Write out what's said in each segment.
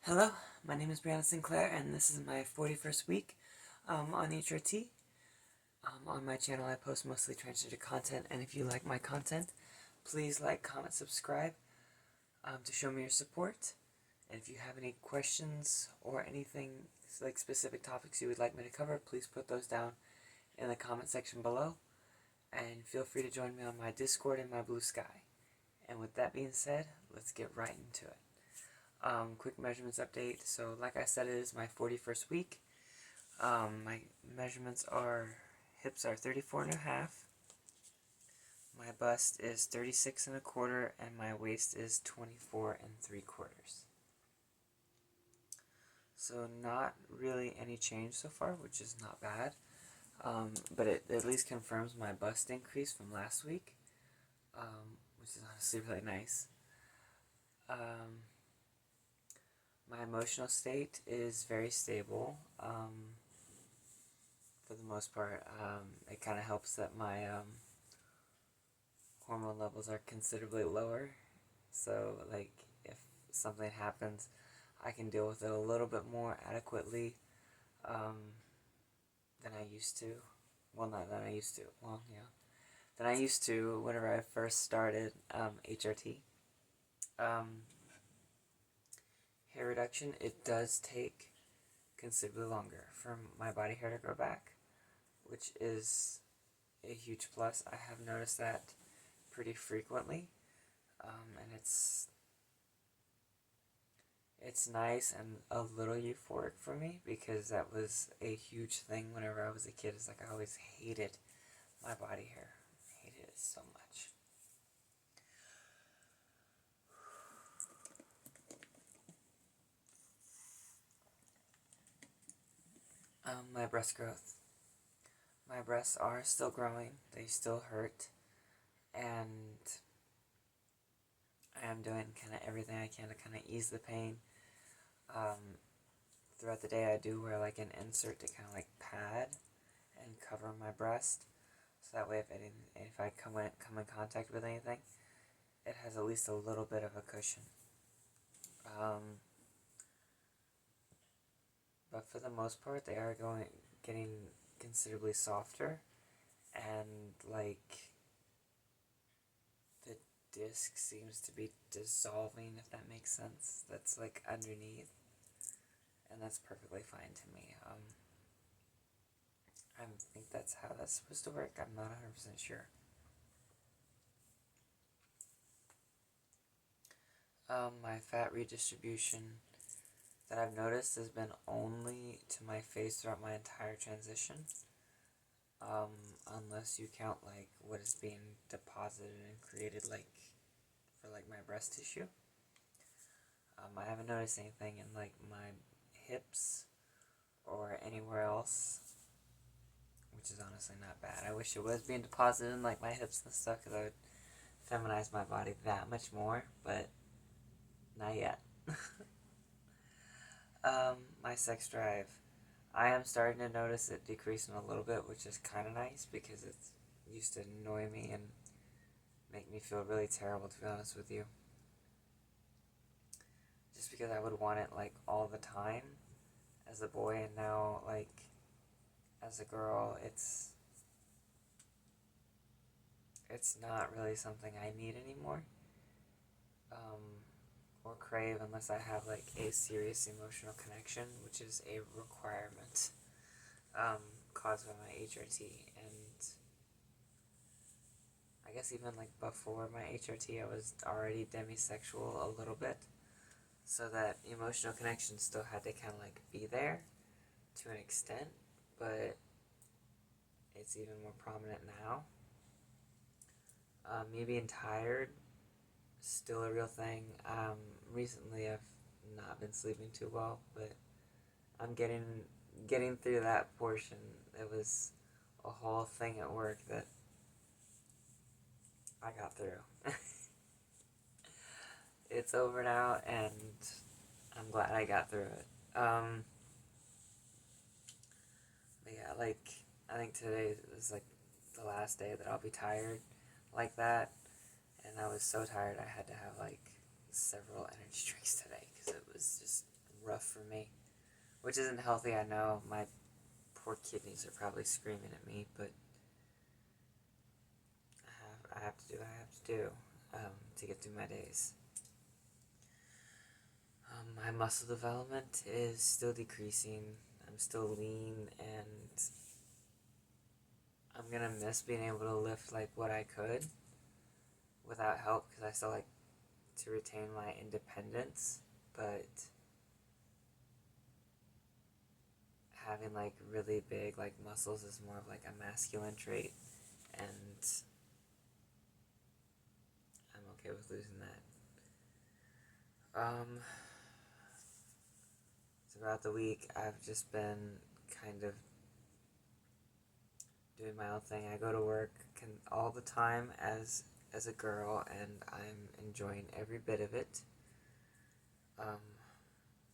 Hello, my name is Brianna Sinclair, and this is my 41st week on HRT. On my channel, I post mostly transgender content, and if you like my content, please like, comment, subscribe to show me your support. And if you have any questions or anything like specific topics you would like me to cover, please put those down in the comment section below. And feel free to join me on my Discord and my Blue Sky. And with that being said, let's get right into it. Quick measurements update. So like I said, it is my 41st week. My measurements are, hips are 34.5, my bust is 36.25, and my waist is 24.75. So not really any change so far, which is not bad. But it at least confirms my bust increase from last week, which is honestly really nice. My emotional state is very stable. For the most part, it kind of helps that my hormone levels are considerably lower. So, like, if something happens, I can deal with it a little bit more adequately than I used to. Well, not than I used to. Well, yeah. Than I used to whenever I first started HRT. Hair reduction, it does take considerably longer for my body hair to grow back, which is a huge plus. I have noticed that pretty frequently, and it's nice and a little euphoric for me, because that was a huge thing whenever I was a kid. It's like I always hated my body hair. I hated it so much. My breast growth. My breasts are still growing. They still hurt, and I am doing kind of everything I can to kind of ease the pain. Throughout the day, I do wear like an insert to kind of like pad and cover my breast, so that way if I come in contact with anything, it has at least a little bit of a cushion. But for the most part, they are getting considerably softer, and like the disc seems to be dissolving, if that makes sense. That's like underneath, and that's perfectly fine to me. I think that's how that's supposed to work. I'm not 100% sure. My fat redistribution that I've noticed has been only to my face throughout my entire transition, unless you count like what is being deposited and created like for like my breast tissue. I haven't noticed anything in like my hips or anywhere else, which is honestly not bad. I wish it was being deposited in like my hips and stuff, because I would feminize my body that much more, but not yet. My sex drive. I am starting to notice it decreasing a little bit, which is kind of nice, because it used to annoy me and make me feel really terrible, to be honest with you. Just because I would want it like all the time as a boy, and now like as a girl, it's not really something I need anymore, or crave, unless I have like a serious emotional connection, which is a requirement caused by my HRT. And I guess even like before my HRT, I was already demisexual a little bit, so that emotional connection still had to kind of like be there to an extent, but it's even more prominent now. Me being tired, still a real thing. Recently I've not been sleeping too well, but I'm getting through that portion. It was a whole thing at work that I got through. It's over now, and I'm glad I got through it. But yeah, like, I think today is like the last day that I'll be tired like that, and I was so tired I had to have like several energy drinks today, because it was just which isn't healthy, I know. My poor kidneys are probably screaming at me, but I have to do what I have to do to get through my days. My muscle development is still decreasing. I'm still lean, and I'm gonna miss being able to lift like what I could without help, because I still like to retain my independence, but having like really big like muscles is more of like a masculine trait, and I'm okay with losing that. Throughout the week, I've just been kind of doing my own thing. I go to work all the time as a girl, and I'm enjoying every bit of it.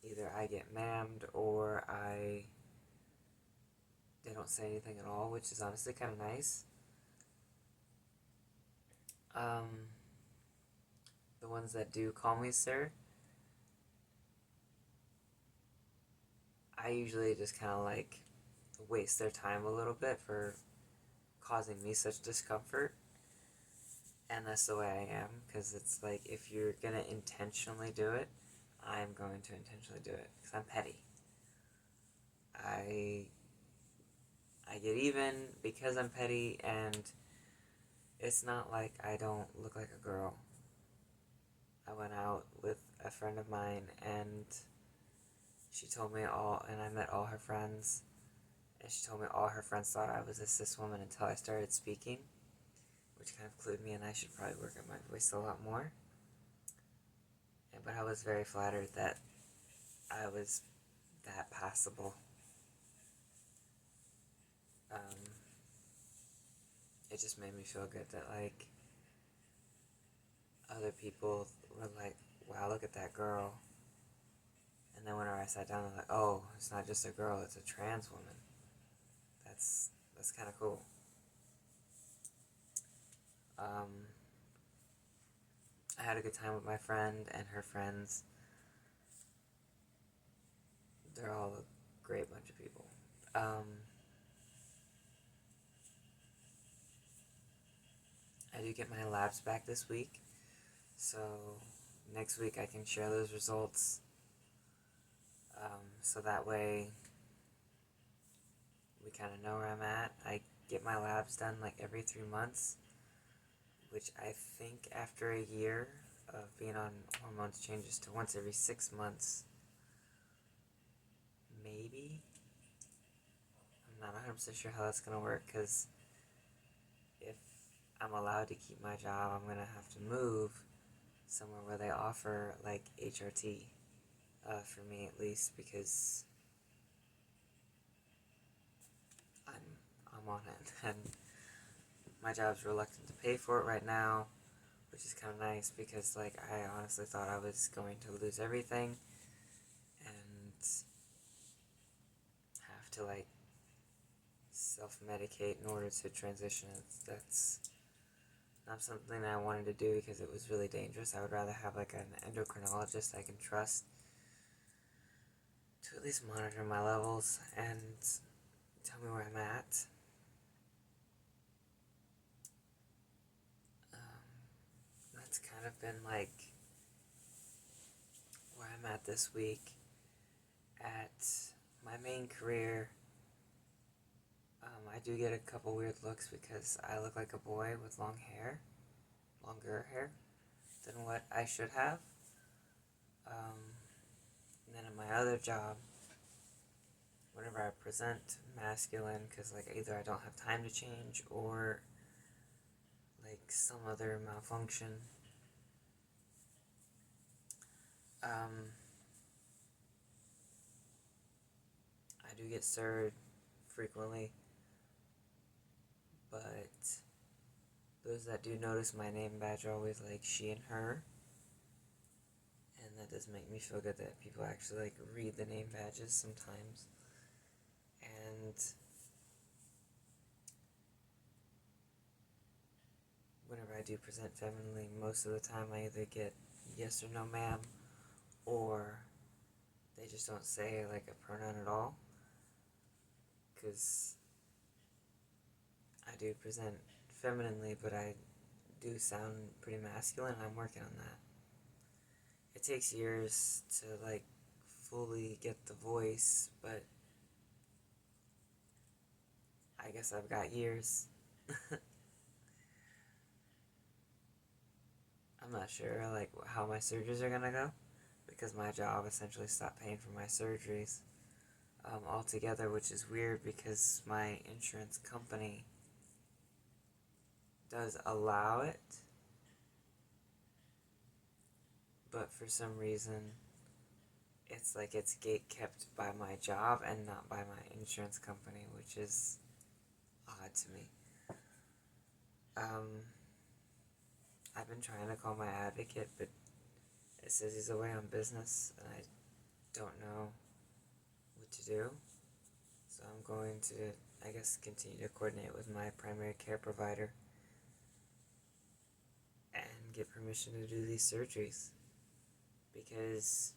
Either I get mammed or they don't say anything at all, which is honestly kind of nice. The ones that do call me sir, I usually just kind of like waste their time a little bit for causing me such discomfort. And that's the way I am, because it's like, if you're gonna intentionally do it, I'm going to intentionally do it, because I'm petty. I get even because I'm petty, and it's not like I don't look like a girl. I went out with a friend of mine, and she told me and I met all her friends, and she told me all her friends thought I was a cis woman until I started speaking, which kind of clued me in I should probably work on my voice a lot more. But I was very flattered that I was that passable. It just made me feel good that, like, other people were like, wow, look at that girl. And then whenever I sat down, they're like, oh, it's not just a girl, it's a trans woman. That's kind of cool. I had a good time with my friend and her friends. They're all a great bunch of people. I do get my labs back this week, so next week I can share those results, so that way we kind of know where I'm at. I get my labs done like every 3 months, which I think after a year of being on hormones changes to once every 6 months, maybe. I'm not 100% sure how that's going to work, because if I'm allowed to keep my job, I'm going to have to move somewhere where they offer like HRT, for me at least, because I'm on it, and my job's reluctant to pay for it right now, which is kind of nice, because like I honestly thought I was going to lose everything and have to like self-medicate in order to transition. That's not something I wanted to do, because it was really dangerous. I would rather have like an endocrinologist I can trust to at least monitor my levels and tell me where I'm at. That's kind of been like where I'm at this week. At my main career, I do get a couple weird looks because I look like a boy with longer hair than what I should have. And then in my other job, whenever I present masculine, because like either I don't have time to change or like some other malfunction, I do get sirred frequently, but those that do notice my name badge are always like she and her, and that does make me feel good that people actually like read the name badges sometimes. And whenever I do present femininely, most of the time I either get yes or no ma'am, or they just don't say like a pronoun at all, because I do present femininely, but I do sound pretty masculine, and I'm working on that. It takes years to like fully get the voice, but I guess I've got years. I'm not sure like how my surgeries are gonna go, because my job essentially stopped paying for my surgeries altogether, which is weird because my insurance company does allow it, but for some reason it's like it's gate kept by my job and not by my insurance company, which is odd to me. I've been trying to call my advocate, but it says he's away on business, and I don't know what to do. So I'm going to, I guess, continue to coordinate with my primary care provider and get permission to do these surgeries, because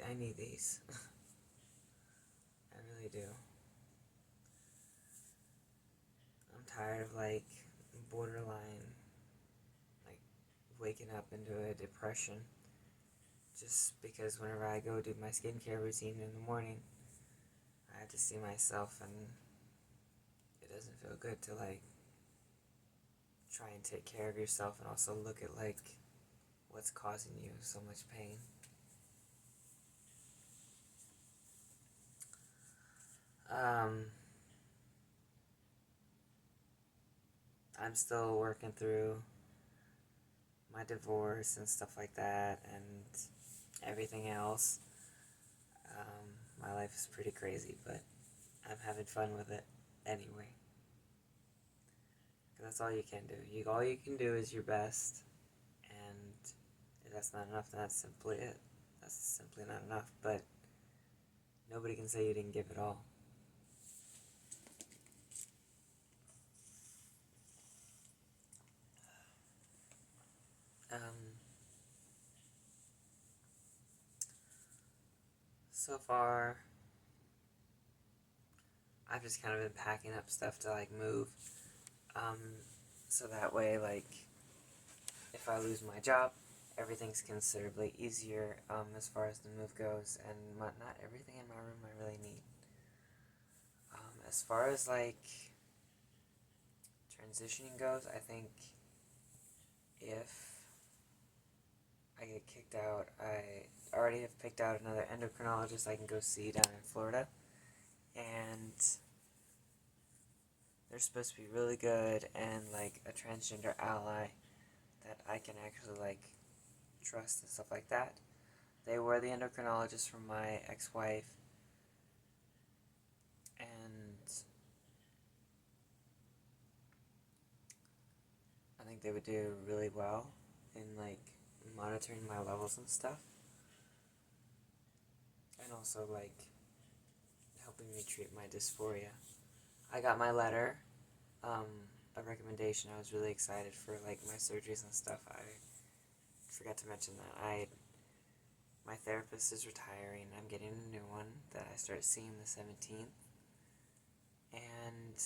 I need these. I really do. I'm tired of like borderline like waking up into a depression just because whenever I go do my skincare routine in the morning, I have to see myself, and it doesn't feel good to like try and take care of yourself and also look at like what's causing you so much pain. I'm still working through my divorce and stuff like that and everything else. My life is pretty crazy, but I'm having fun with it anyway. 'Cause that's all you can do. All you can do is your best, and if that's not enough, then that's simply it. That's simply not enough, but nobody can say you didn't give it all. So far, I've just kind of been packing up stuff to like move, so that way, like, if I lose my job, everything's considerably easier as far as the move goes, and not everything in my room I really need. As far as like transitioning goes, I think if I get kicked out, I already have picked out another endocrinologist I can go see down in Florida, and they're supposed to be really good and like a transgender ally that I can actually like trust and stuff like that. They were the endocrinologist for my ex-wife, and I think they would do really well in like monitoring my levels and stuff, and also like helping me treat my dysphoria. I got my letter of recommendation. I was really excited for like my surgeries and stuff. I forgot to mention that my therapist is retiring. I'm getting a new one that I start seeing the 17th, and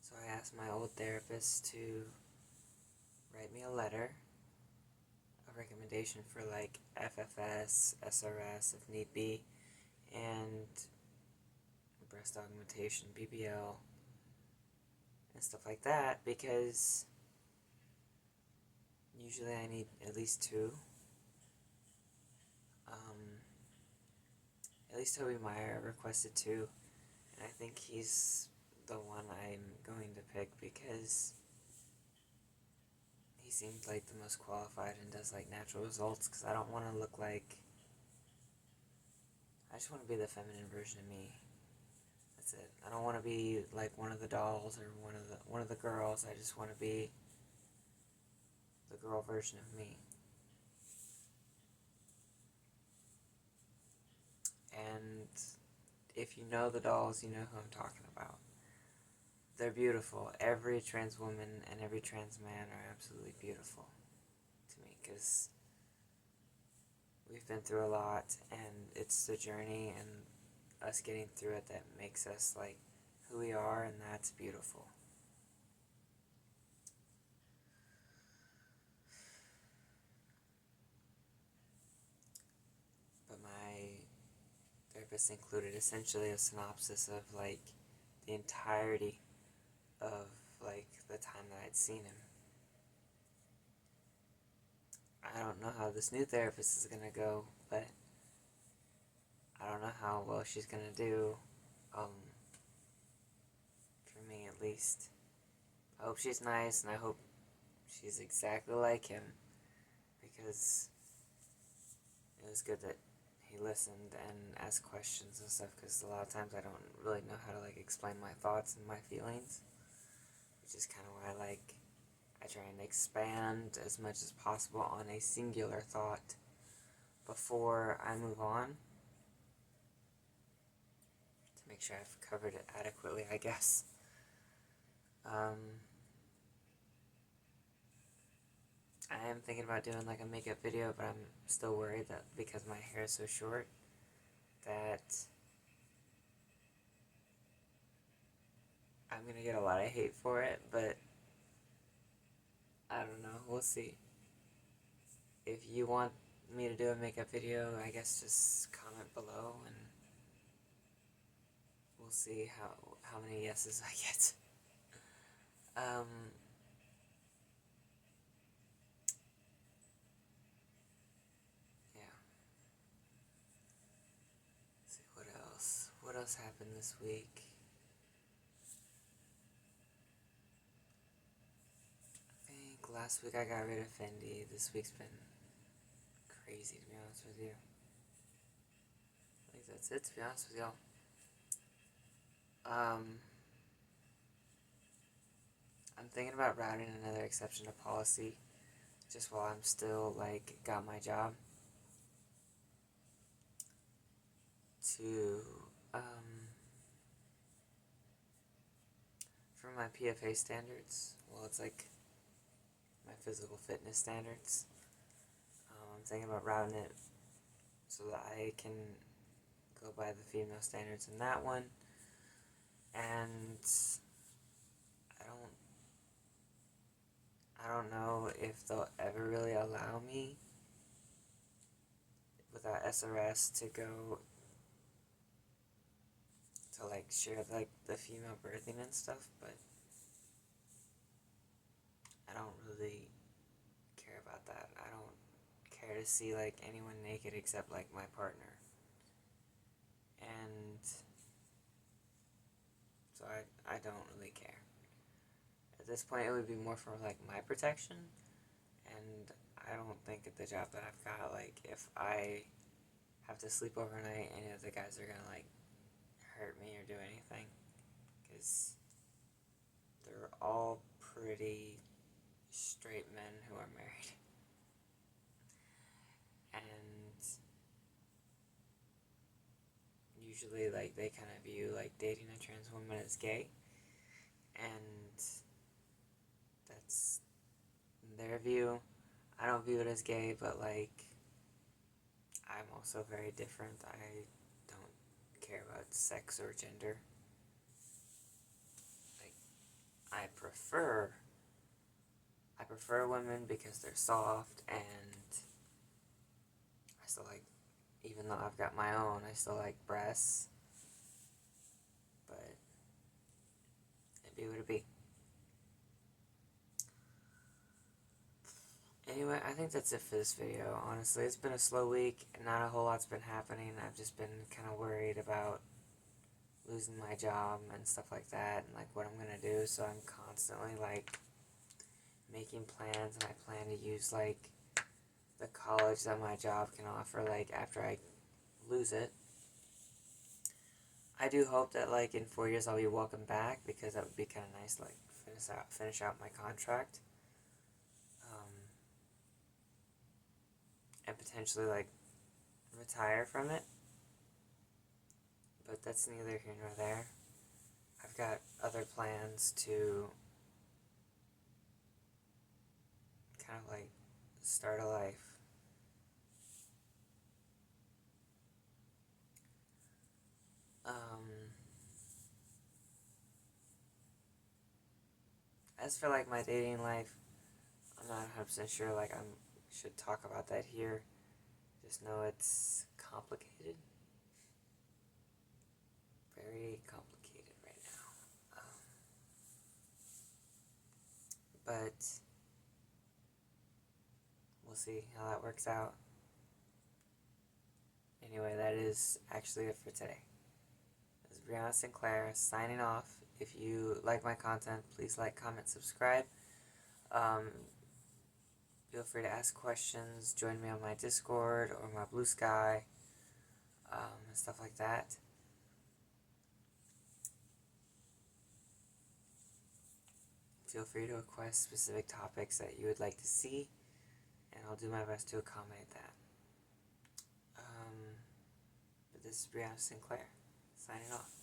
so I asked my old therapist to write me a letter of recommendation for like FFS, SRS if need be, and breast augmentation, BBL, and stuff like that, because usually I need at least 2. At least Toby Meyer requested 2, and I think he's the one I'm going to pick because he seems like the most qualified and does like natural results, because I don't want to look like, I just want to be the feminine version of me. That's it. I don't want to be like one of the dolls or one of the girls. I just want to be the girl version of me. And if you know the dolls, you know who I'm talking about. they're beautiful. Every trans woman and every trans man are absolutely beautiful to me, because we've been through a lot, and it's the journey and us getting through it that makes us like who we are, and that's beautiful. But my therapist included essentially a synopsis of like the entirety of like the time that I'd seen him. I don't know how this new therapist is gonna go, but I don't know how well she's gonna do, for me at least. I hope she's nice, and I hope she's exactly like him, because it was good that he listened and asked questions and stuff, because a lot of times I don't really know how to like explain my thoughts and my feelings, which is kind of why I try and expand as much as possible on a singular thought before I move on, to make sure I've covered it adequately, I guess. I am thinking about doing like a makeup video, but I'm still worried that because my hair is so short that I'm gonna get a lot of hate for it, but I don't know, we'll see. If you want me to do a makeup video, I guess just comment below and we'll see how many yeses I get. Yeah. Let's see, what else? What else happened this week? I think last week I got rid of Fendi. This week's been crazy, to be honest with you. I think that's it, to be honest with y'all. I'm thinking about routing another exception to policy just while I'm still like got my job, to for my PFA standards. Well, it's like my physical fitness standards. I'm thinking about routing it so that I can go by the female standards in that one, and I don't know if they'll ever really allow me without SRS to go to like share like the female birthing and stuff, but I don't really care about that. I don't care to see like anyone naked except like my partner, and so I don't really care. At this point, it would be more for like my protection, and I don't think at the job that I've got, like if I have to sleep overnight, any of the guys are gonna like hurt me or do anything, because they're all pretty straight men who are married, and usually like they kind of view like dating a trans woman as gay, and that's their view. I don't view it as gay, but like I'm also very different. I don't care about sex or gender. Like I prefer women because they're soft, and I still like, even though I've got my own, I still like breasts, but it be what it be. Anyway, I think that's it for this video. Honestly, it's been a slow week, and not a whole lot's been happening. I've just been kind of worried about losing my job and stuff like that, and like what I'm gonna do, so I'm constantly like making plans, and I plan to use like the college that my job can offer like after I lose it. I do hope that like in 4 years I'll be welcome back, because that would be kind of nice, like finish out my contract, and potentially like retire from it. But that's neither here nor there. I've I've got other plans to kind of like start a life. As for like my dating life, I'm not 100% sure like I should talk about that here. Just know it's complicated. Very complicated right now. But we'll see how that works out. Anyway, that is actually it for today. This is Brianna Sinclair signing off. If you like my content, please like, comment, subscribe. Feel free to ask questions. Join me on my Discord or my Blue Sky, and stuff like that. Feel free to request specific topics that you would like to see, and I'll do my best to accommodate that. But this is Brianna Sinclair, signing off.